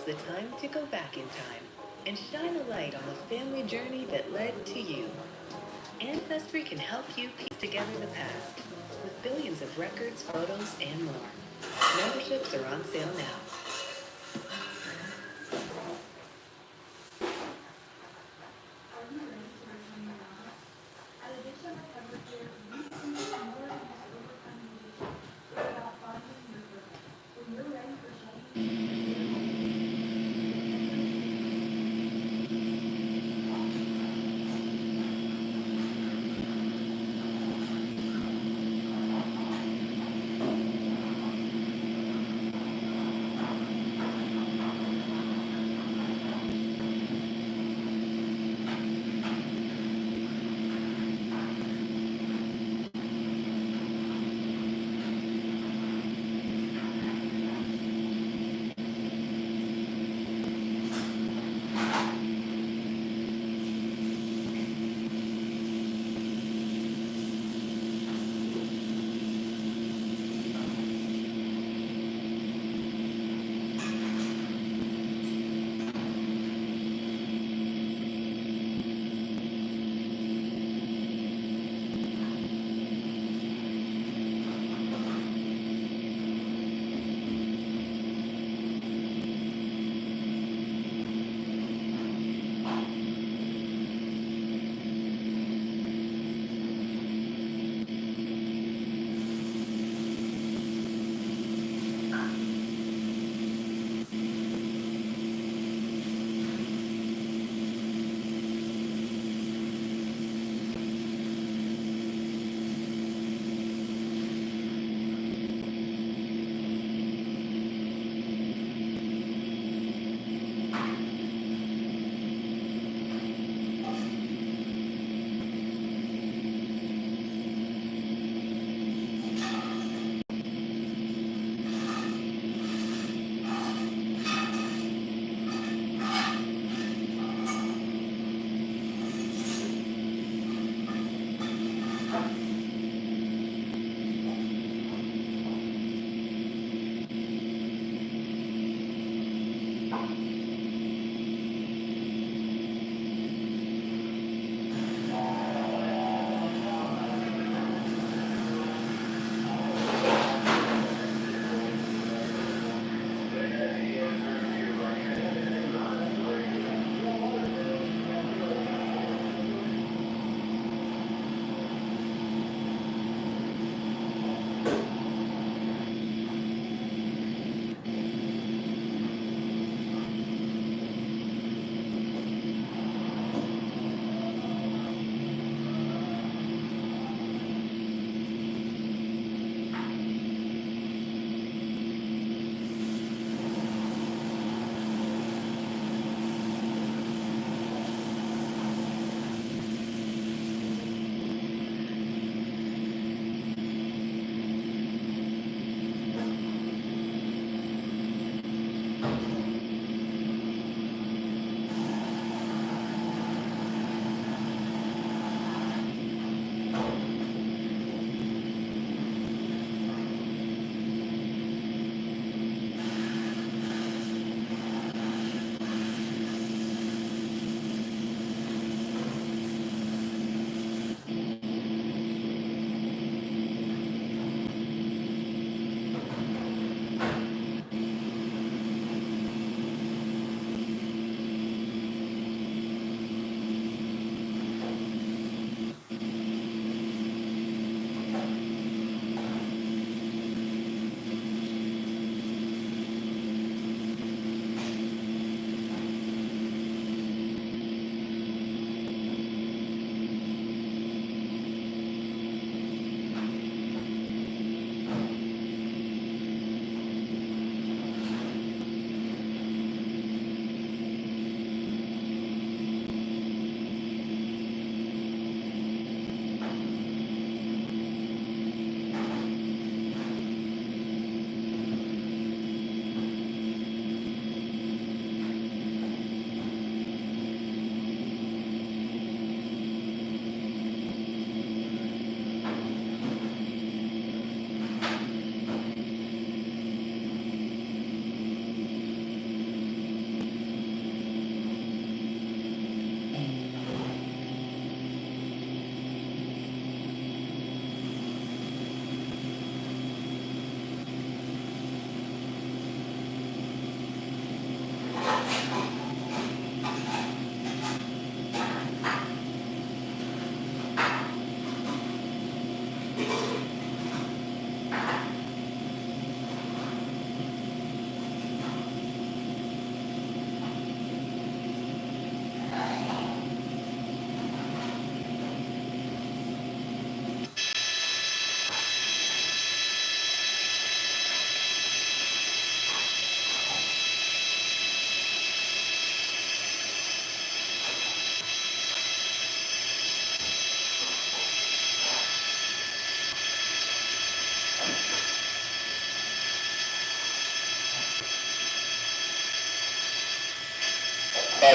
the time to go back in time and shine a light on the family journey that led to you. Ancestry can help you piece together the past with billions of records, photos, and more. Memberships are on sale now.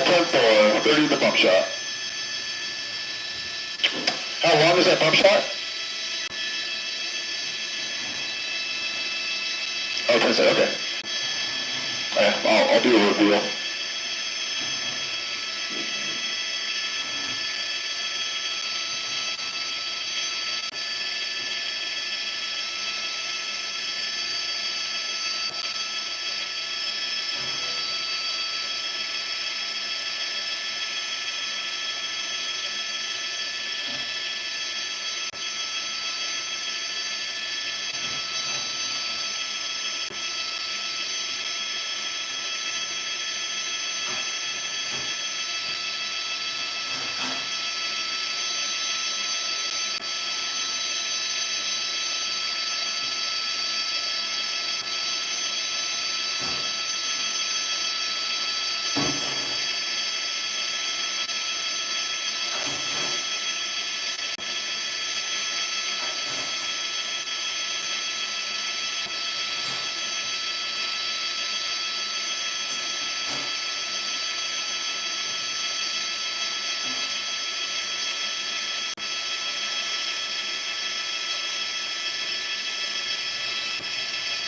10-4, 30 the bump shot. How long is that bump shot? Oh, 10 seconds, okay. Yeah, I'll do a reveal.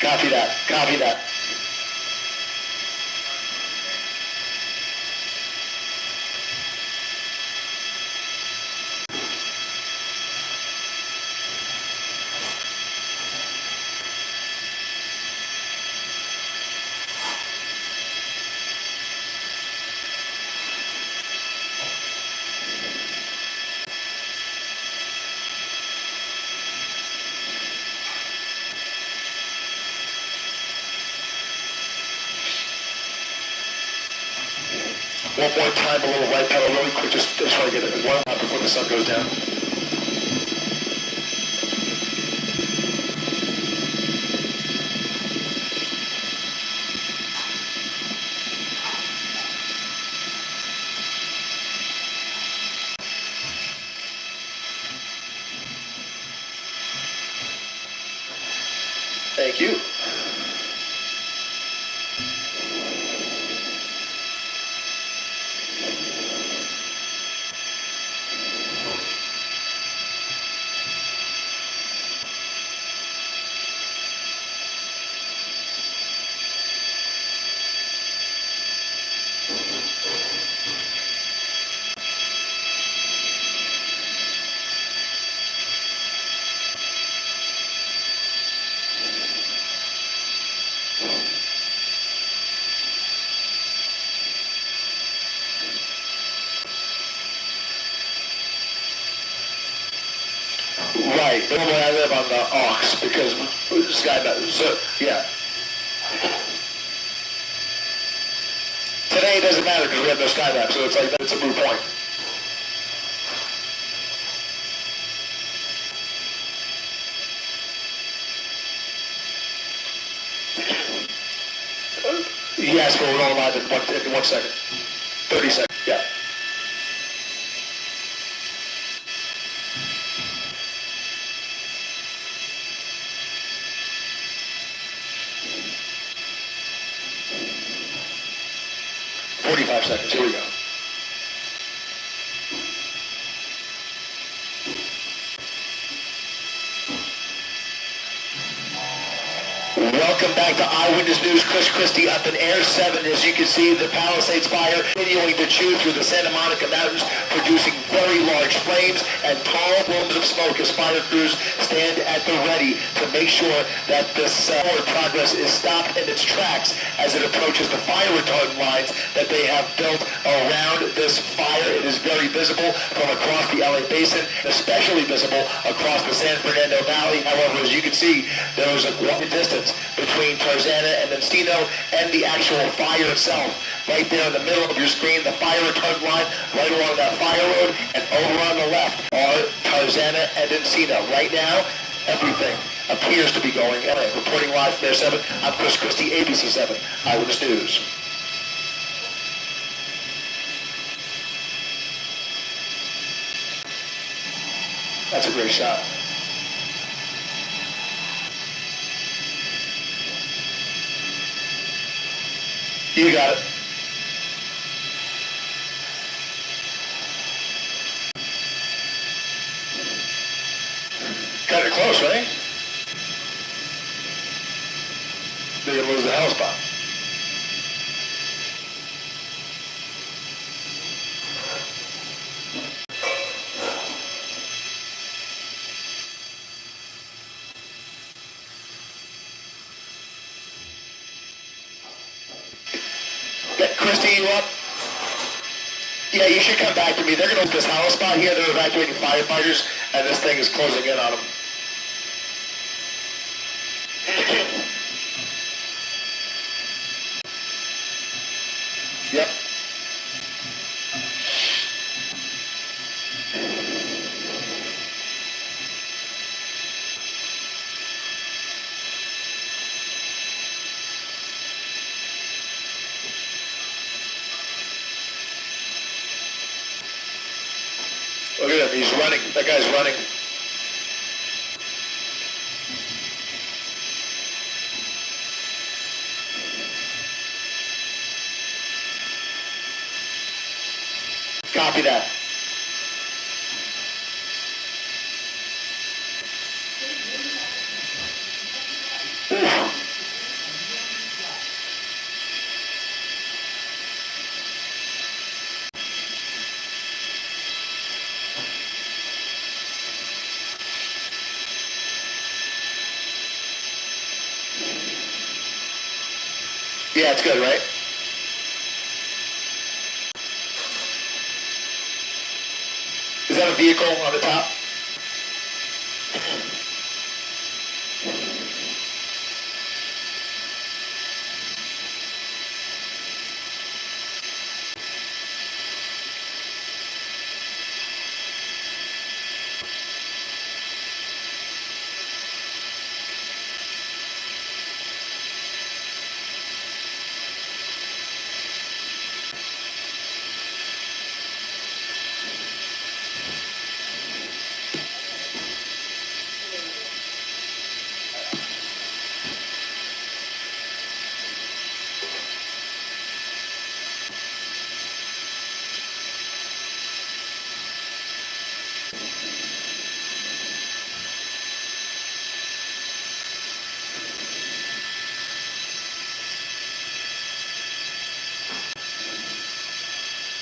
Copy that, copy that. One more time, a little right pedal really quick, just try to get it one lap before the sun goes down. Thank you. Right, normally I live on the Aux because Sky, so yeah. Today it doesn't matter because we have no sky map, so it's like, it's a moot point. Yes, but we're all live in 1 second. 30 seconds, yeah. Seconds. Here we go. Welcome back to Eyewitness News. Chris Christie up in Air 7. As you can see, the Palisades fire continuing to chew through the Santa Monica Mountains, producing very large flames and tall plumes of smoke as fire crews stand at the ready to make sure that this forward progress is stopped in its tracks as it approaches the fire retardant lines that they have built around this fire. It is very visible from across the LA Basin, especially visible across the San Fernando Valley. However, as you can see, there is a great distance between Tarzana and Encino and the actual fire itself. Right there in the middle of your screen, the fire retardant line, right along that fire road, and over on the left are Tarzana and Encino. Right now, everything appears to be going. Anyway, reporting live from Air 7, I'm Chris Christie, ABC 7, Eyewitness News. That's a great shot. You got it. Got it close, right? They're going to lose the hell spot. Get Christy, you up? Yeah, you should come back to me. They're going to lose this house spot here. They're evacuating firefighters, and this thing is closing in on them. Yep. Look at him. He's running. That guy's running. Copy that. Oof. Yeah, it's good, right? Is that a vehicle on the top?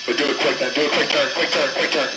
But do it quick then. Do a quick turn, quick turn, quick turn.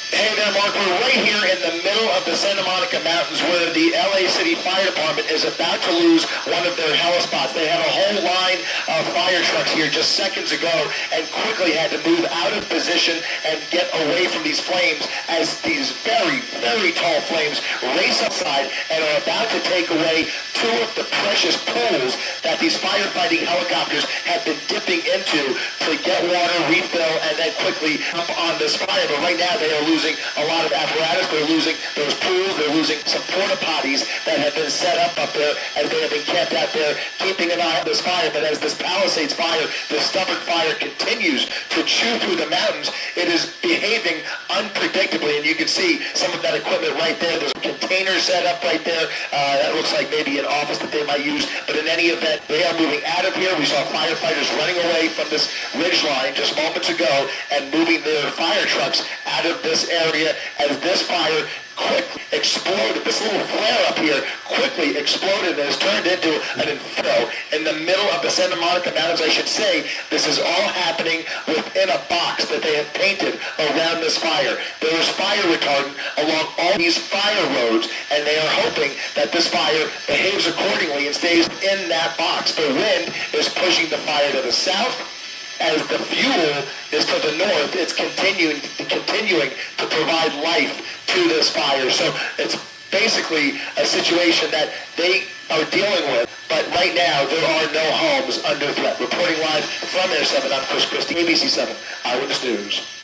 Hey there, Mark. We're right here in the middle of the Santa Monica Mountains where the LA City Fire Department is about to lose one of their heliphones. They had a whole line of fire trucks here just seconds ago and quickly had to move out of position and get away from these flames as these very, very tall flames race outside and are about to take away two of the precious pools that these firefighting helicopters have been dipping into to get water, refill, and then quickly jump on this fire. But right now they are losing a lot of apparatus. They're losing those pools. They're losing some porta potties that have been set up there as they have been kept out there keeping an eye on this fire. But as this Palisades fire, this stubborn fire continues to chew through the mountains, it is behaving unpredictably. And you can see some of that equipment right there. There's a container set up right there. That looks like maybe an office that they might use. But in any event, they are moving out of here. We saw firefighters running away from this ridge line just moments ago and moving their fire trucks out of this area as this fire quickly exploded. This little flare up here quickly exploded and has turned into an inferno in the middle of the Santa Monica Mountains. I should say this is all happening within a box that they have painted around this fire. There is fire retardant along all these fire roads, and they are hoping that this fire behaves accordingly and stays in that box. The wind is pushing the fire to the south. As the fuel is to the north, it's continuing to provide life to this fire. So it's basically a situation that they are dealing with. But right now, there are no homes under threat. Reporting live from Air 7, I'm Chris Christie, ABC 7, Eyewitness News.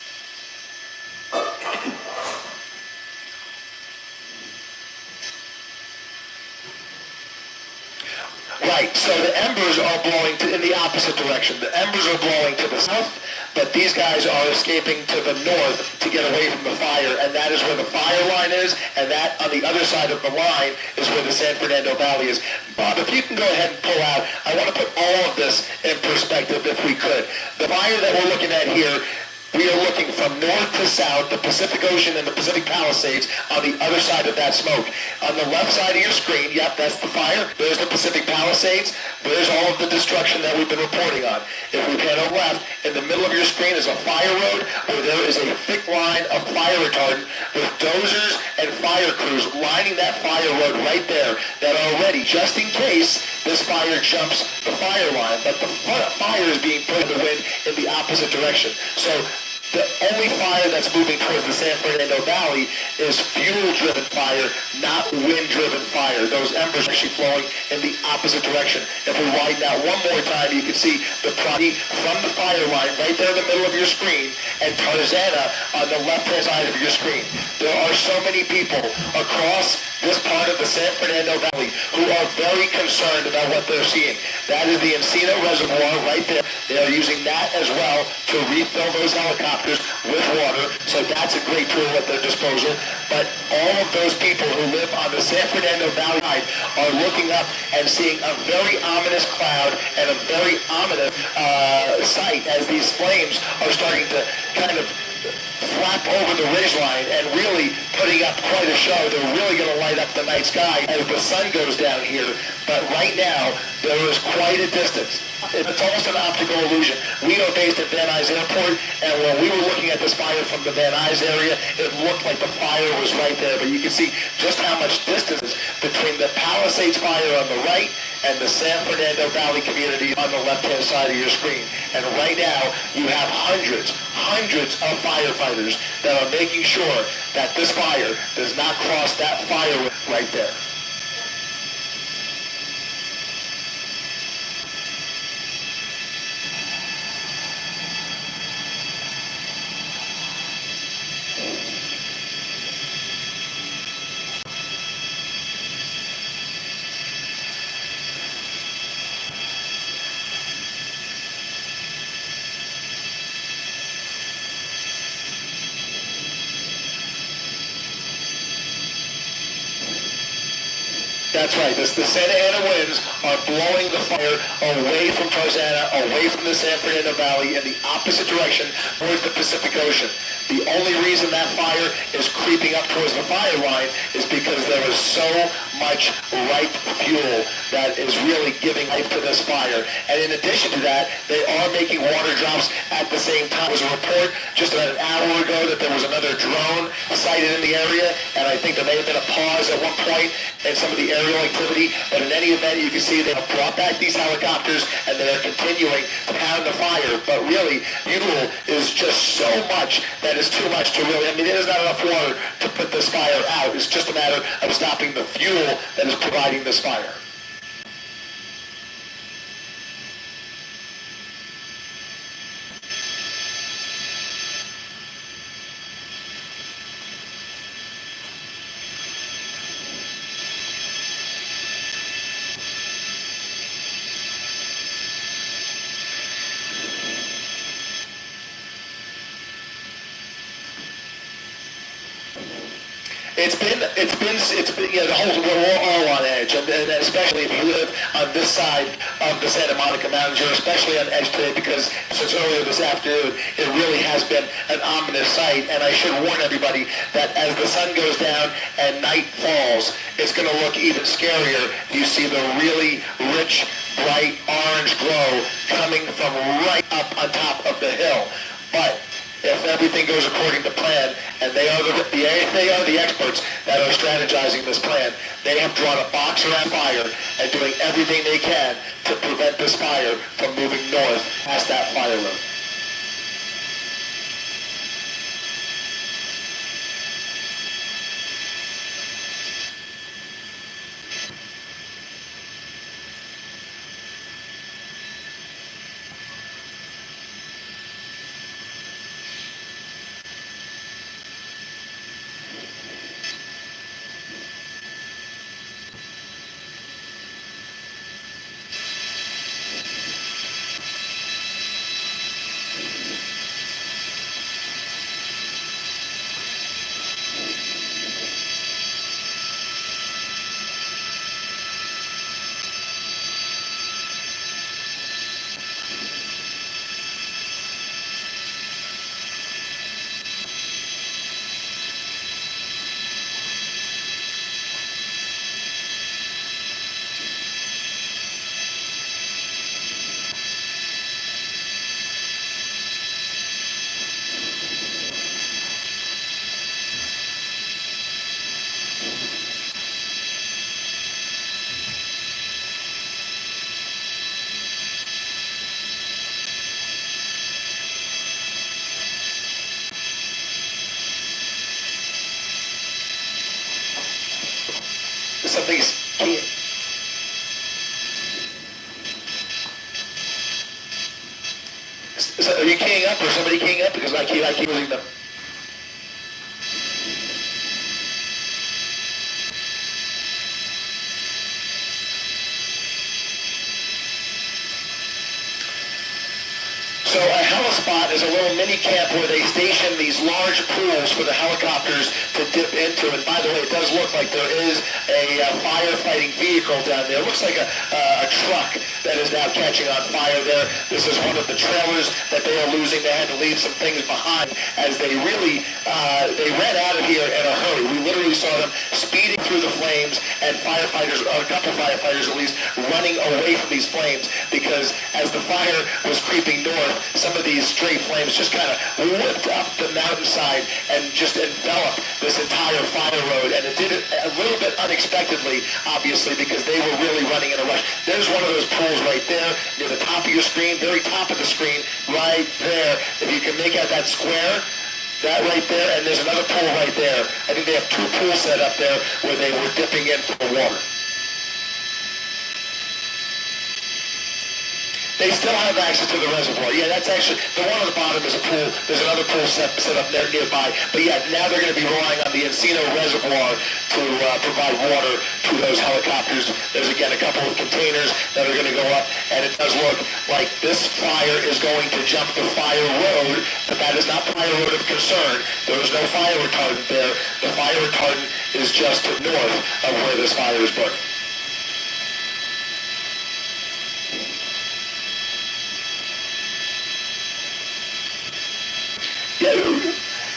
Right, so the embers are blowing in the opposite direction. The embers are blowing to the south. but these guys are escaping to the north to get away from the fire, and that is where the fire line is, and that on the other side of the line is where the San Fernando Valley is. Bob, if you can go ahead and pull out, I want to put all of this in perspective if we could. The fire that we're looking at here, we are looking from north to south, the Pacific Ocean and the Pacific Palisades on the other side of that smoke. On the left side of your screen, yep, that's the fire. There's the Pacific Palisades. There's all of the destruction that we've been reporting on. If we pan over left, in the middle of your screen is a fire road where there is a thick line of fire retardant with dozers and fire crews lining that fire road right there that are ready, just in case this fire jumps the fire line. But the fire is being put in the wind in the opposite direction. So the only fire that's moving towards the San Fernando Valley is fuel-driven fire, not wind-driven fire. Those embers are actually flowing in the opposite direction. If we widen out one more time, you can see the property from the fire line right there in the middle of your screen and Tarzana on the left-hand side of your screen. There are so many people across this part of the San Fernando Valley who are very concerned about what they're seeing. That is the Encino Reservoir right there. They are using that as well to refill those helicopters with water, so that's a great tool at their disposal. But all of those people who live on the San Fernando Valley side are looking up and seeing a very ominous cloud and a very ominous sight as these flames are starting to kind of flap over the ridgeline and really putting up quite a show. They're really going to light up the night sky as the sun goes down here. But right now, there is quite a distance. It's almost an optical illusion. We are based at Van Nuys Airport, and when we were looking at this fire from the Van Nuys area, it looked like the fire was right there. But you can see just how much distance is between the Palisades fire on the right and the San Fernando Valley community on the left-hand side of your screen. And right now, you have hundreds of firefighters that are making sure that this fire does not cross that fire right there. That's right. The Santa Ana winds are blowing the fire away from Tarzana, away from the San Fernando Valley in the opposite direction towards the Pacific Ocean. The only reason that fire is creeping up towards the fire line is because there is so much ripe fuel that is really giving life to this fire. And in addition to that, they are making water drops at the same time. There was a report just about an hour ago that there was another drone sighted in the area, and I think there may have been a pause at one point in some of the aerial activity. But in any event, you can see they have brought back these helicopters, and they are continuing to pound the fire. But really, fuel is just so much that is too much to really, I mean, there's not enough water to put this fire out. It's just a matter of stopping the fuel that is providing this fire. It's been, you know, we're all on edge, and especially if you live on this side of the Santa Monica Mountains, you're especially on edge today because since earlier this afternoon, it really has been an ominous sight. And I should warn everybody that as the sun goes down and night falls, it's going to look even scarier. You see the really rich, bright orange glow coming from right up on top of the hill. But if everything goes according to plan, and they are the experts that are strategizing this plan, they have drawn a box around fire and doing everything they can to prevent this fire from moving north past that fire road. something's keying. So are you keying up or somebody keying up? Because I keep losing them. So a helispot is a little mini camp where they station these large pools for the helicopters to dip into. And by the way, it does look like there is a firefighting vehicle down there. It looks like a truck that is now catching on fire there. This is one of the trailers that they are losing. They had to leave some things behind as they really, they ran out of here in a hurry. We literally saw them speeding through the flames and firefighters, or a couple firefighters at least, running away from these flames because as the fire was creeping north, some of these stray flames just kind of whipped up the mountainside and just enveloped this entire fire road. And it did it a little bit unexpectedly, obviously, because they were really running in a rush. There's one of those pools right there near the top of your screen, very top of the screen, right there. If you can make out that square, that right there, and there's another pool right there. I think they have two pools set up there where they were dipping in for the water. They still have access to the reservoir. Yeah, that's actually, the one on the bottom is a pool. There's another pool set up there nearby. But yeah, now they're going to be relying on the Encino Reservoir to provide water to those helicopters. There's again a couple of containers that are going to go up, and it does look like this fire is going to jump the fire road, but that is not the fire road of concern. There is no fire retardant there. The fire retardant is just to the north of where this fire is burning.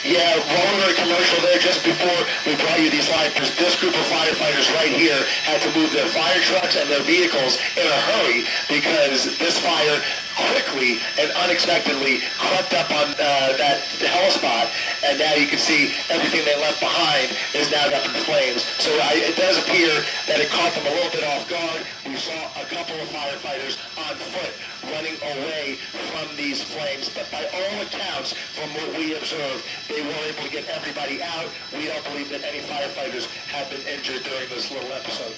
Yeah, while we were in a commercial there, just before we brought you these live, this group of firefighters right here had to move their fire trucks and their vehicles in a hurry because this fire quickly and unexpectedly crept up on that helispot, and now you can see everything they left behind is now up in flames. So it does appear that it caught them a little bit off guard. We saw a couple of firefighters on foot running away from these flames, but by all accounts, from what we observed, they were able to get everybody out. We don't believe that any firefighters have been injured during this little episode.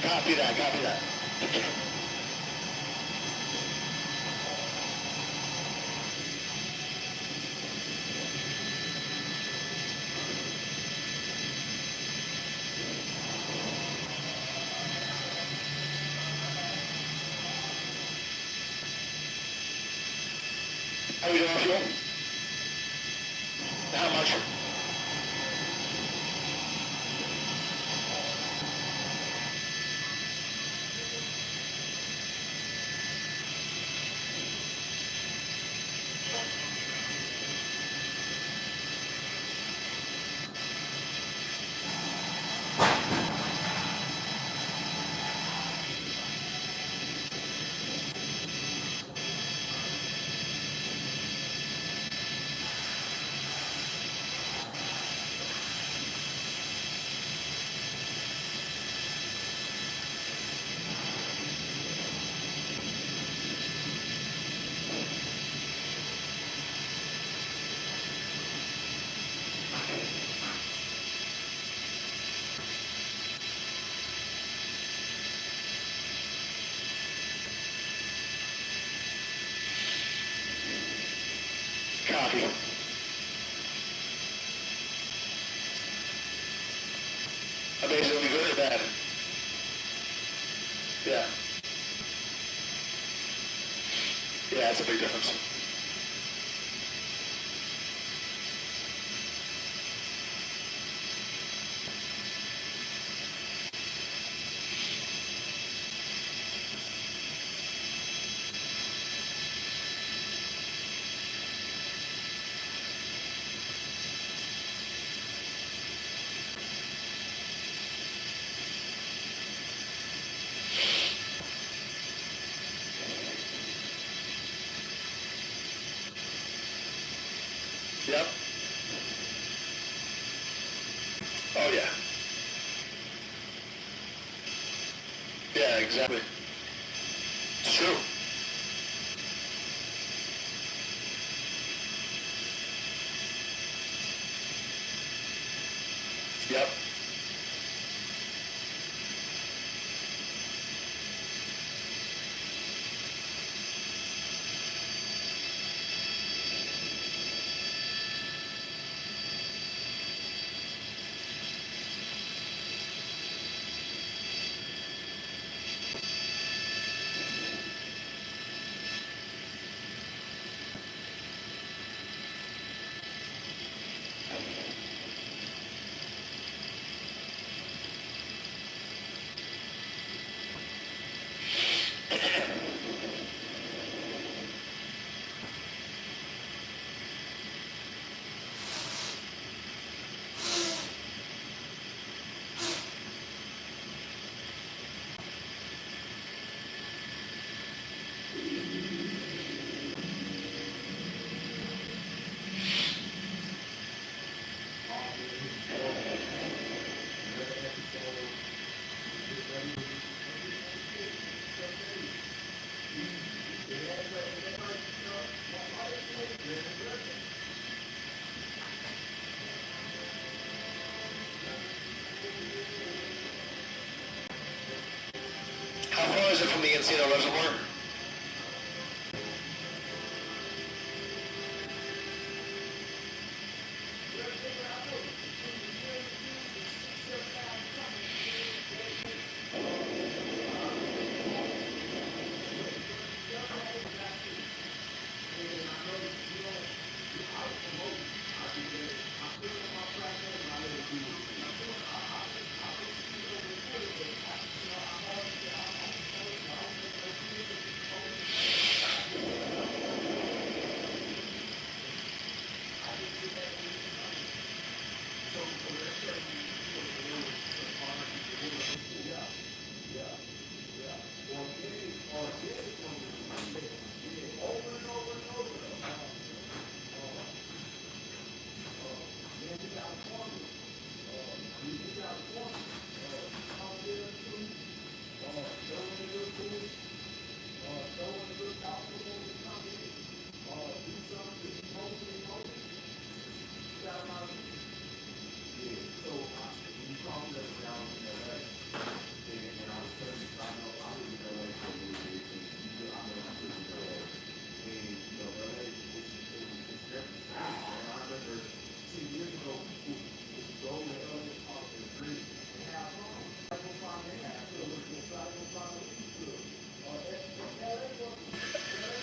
Copy that, copy that. How are we doing on fuel? How much? Copy. Amazingly good or bad? Yeah. Yeah, it's a big difference. Yep. Oh, yeah. Yeah, exactly. It's true. Yep. How far is it from the Encino Reservoir?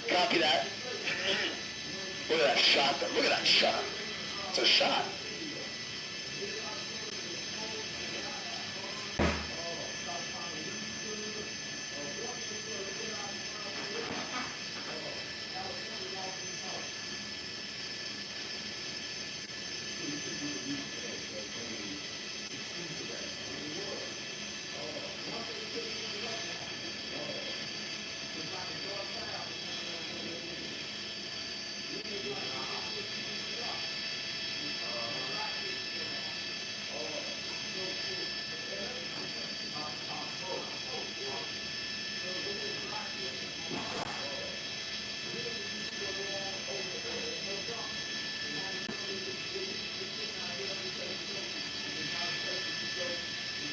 Copy that. Look at that shot, though. Look at that shot. It's a shot.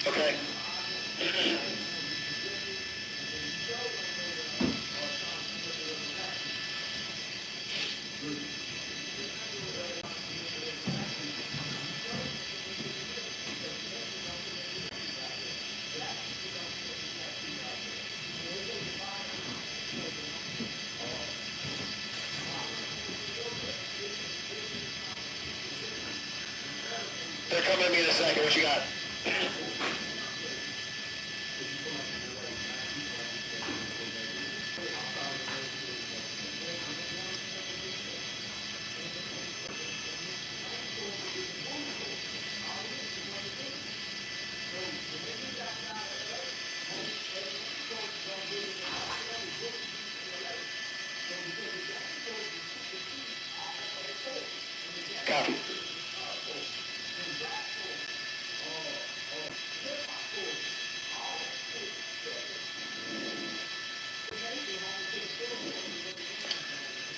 Okay. They're coming at me in a second. What you got? copy.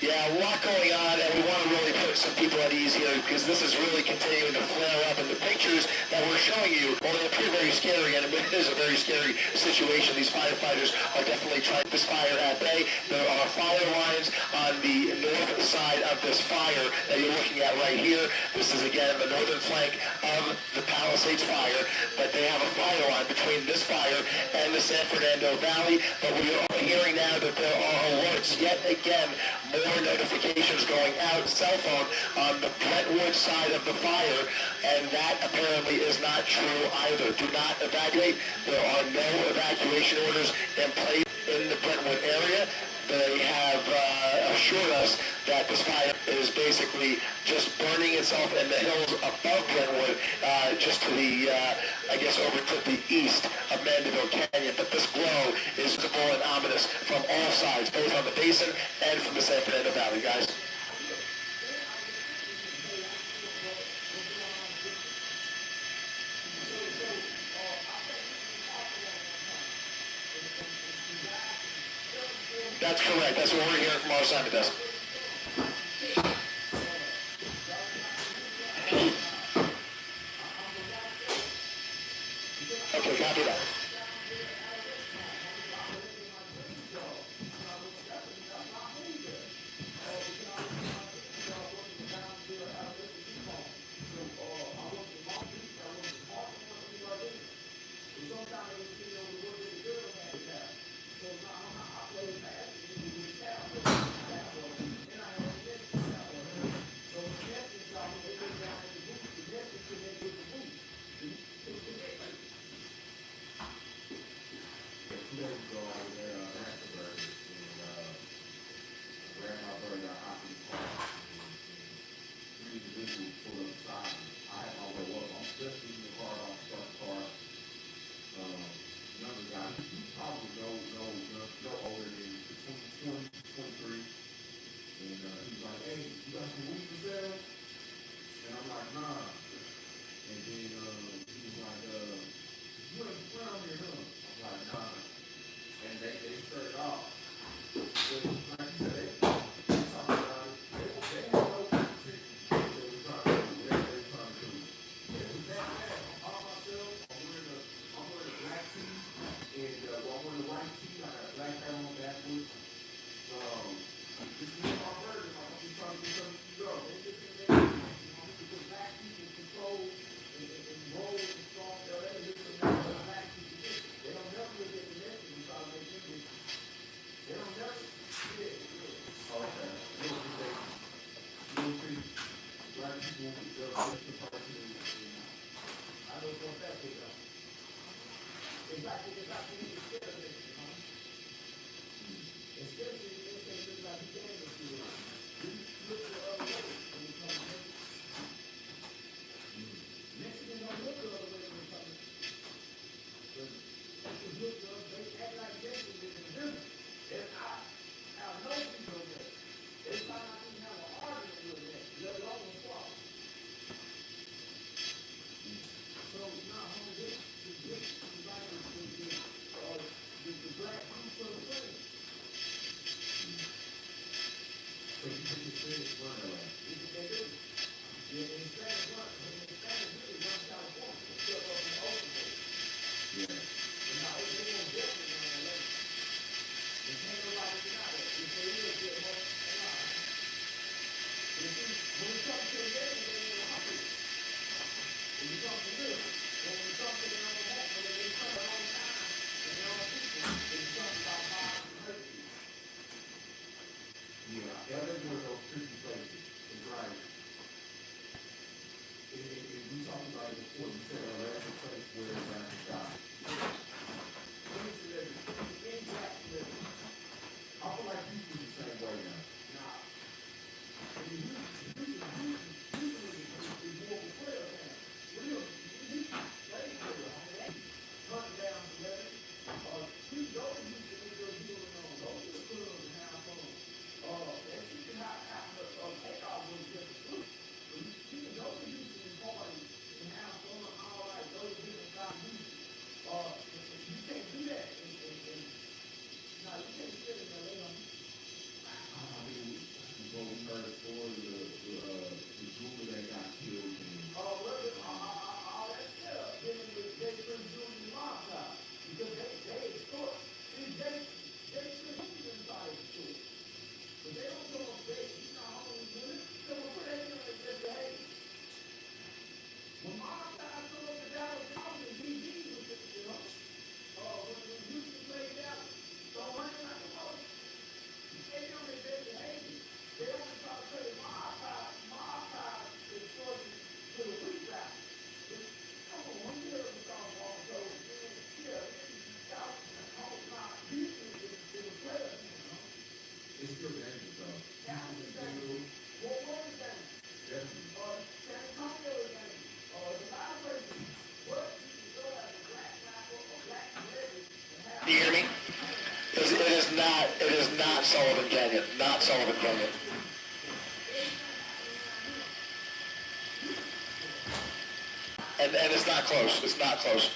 Yeah, a lot going on, and we want to really put some people at ease here because this is really continuing to flare up. And the pictures that we're showing you, while they appear very scary, and it is a very scary situation, these firefighters are definitely trying this fire at bay. There are fire lines on the north side of this fire that you're looking at right here. This is, again, the northern flank of the Palisades fire, but they have a fire line between this fire and the San Fernando Valley. But we are hearing now that there are alerts yet again, more notifications going out, cell phone, on the Brentwood side of the fire, and that apparently is not true either. Do not evacuate. There are no evacuation orders in place in the Brentwood area. They have assured us that this fire is basically just burning itself in the hills above Brentwood, just to the, I guess, over to the east of Mandeville Canyon. But this glow is visible and ominous from all sides, both on the basin and from the San Fernando Valley, guys. That's correct. That's what we're hearing from our assignment desk. Okay, copy that. It is not Sullivan Canyon. Not Sullivan Canyon. And it's not close. It's not close.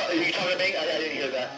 Are you talking to me? I didn't hear that.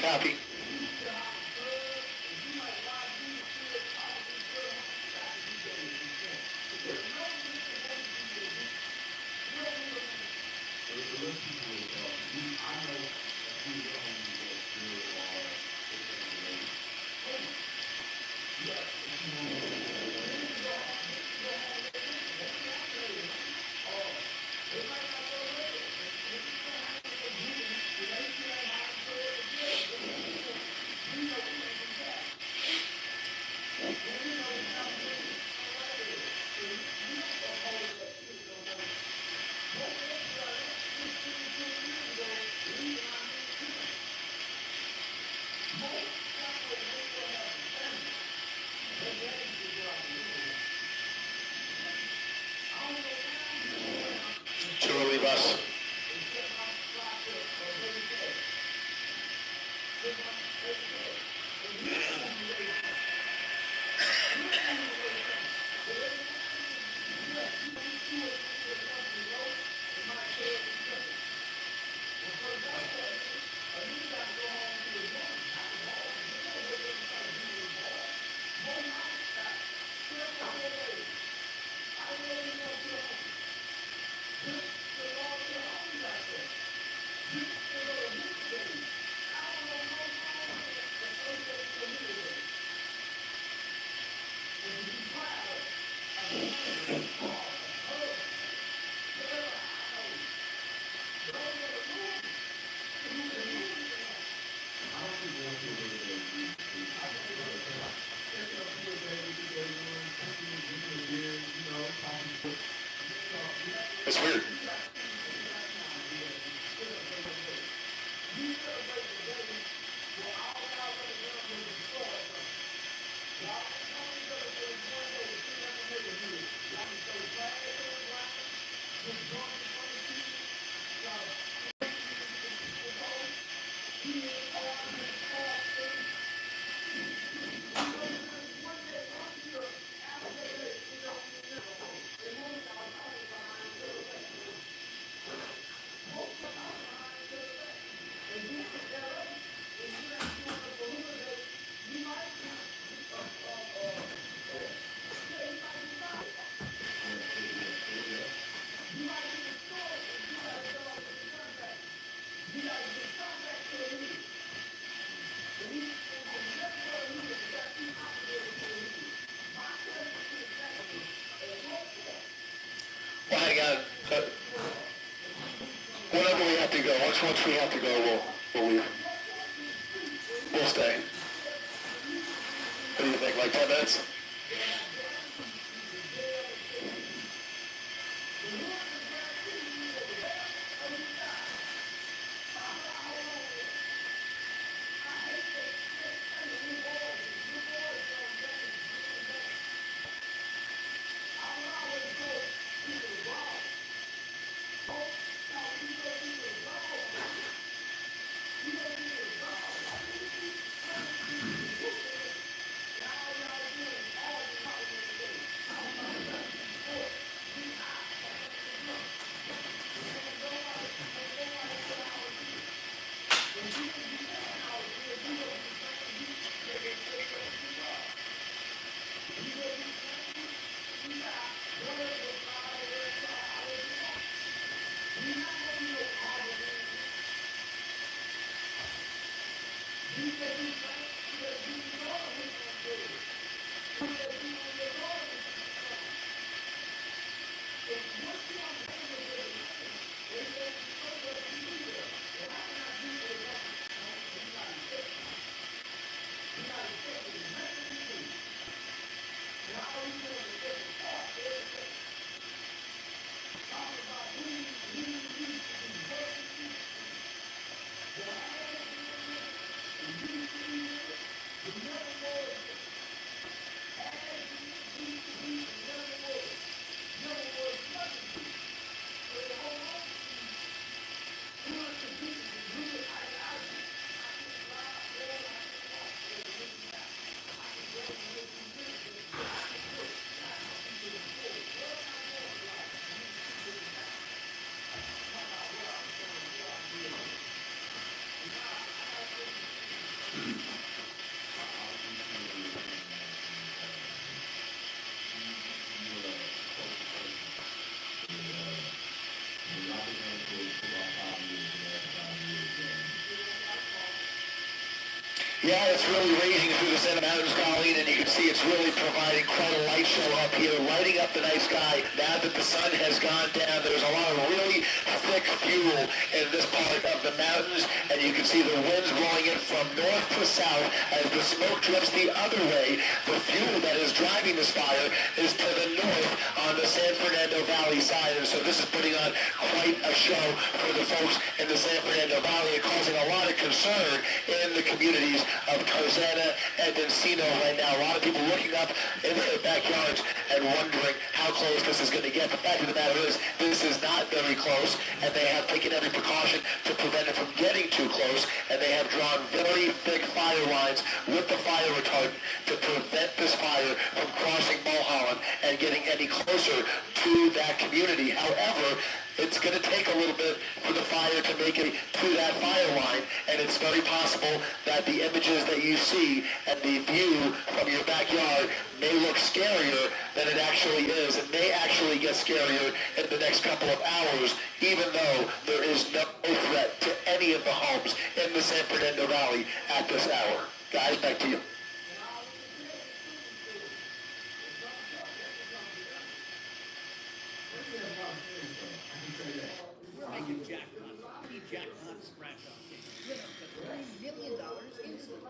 Copy. Well, hang on. Whenever we have to go, once we have to go, we'll leave. We'll stay. What do you think, like 10 minutes? Yeah, it's really raging through the Santa Mountains, Colleen, and you can see it's really providing quite a light show up here, lighting up the night sky. Now that the sun has gone down, there's a lot of really thick fuel in this part of the mountains, and you can see the winds blowing in from north to south as the smoke drifts the other way. The fuel that is driving this fire is to the north on the San Fernando Valley side, and so this is putting on quite a show for the folks in the San Fernando Valley and causing a lot of concern in the communities of Tarzana and Encino right now. A lot of people looking up in their backyards and wondering how close this is going to get. The fact of the matter is, this is not very close, and they have taken every precaution to prevent it from getting too close, and they have drawn very thick fire lines with the fire retardant to prevent this fire from crossing Mulholland and getting any closer to that community. However, it's going to take a little bit for the fire to make it to that fire line, and it's very possible that the images that you see and the view from your backyard may look scarier than it actually is. It may actually get scarier in the next couple of hours, even though there is no threat to any of the homes in the San Fernando Valley at this hour. Guys, back to you. We're making jackpot, jackpot scratch-off games with up to $3 million instantly.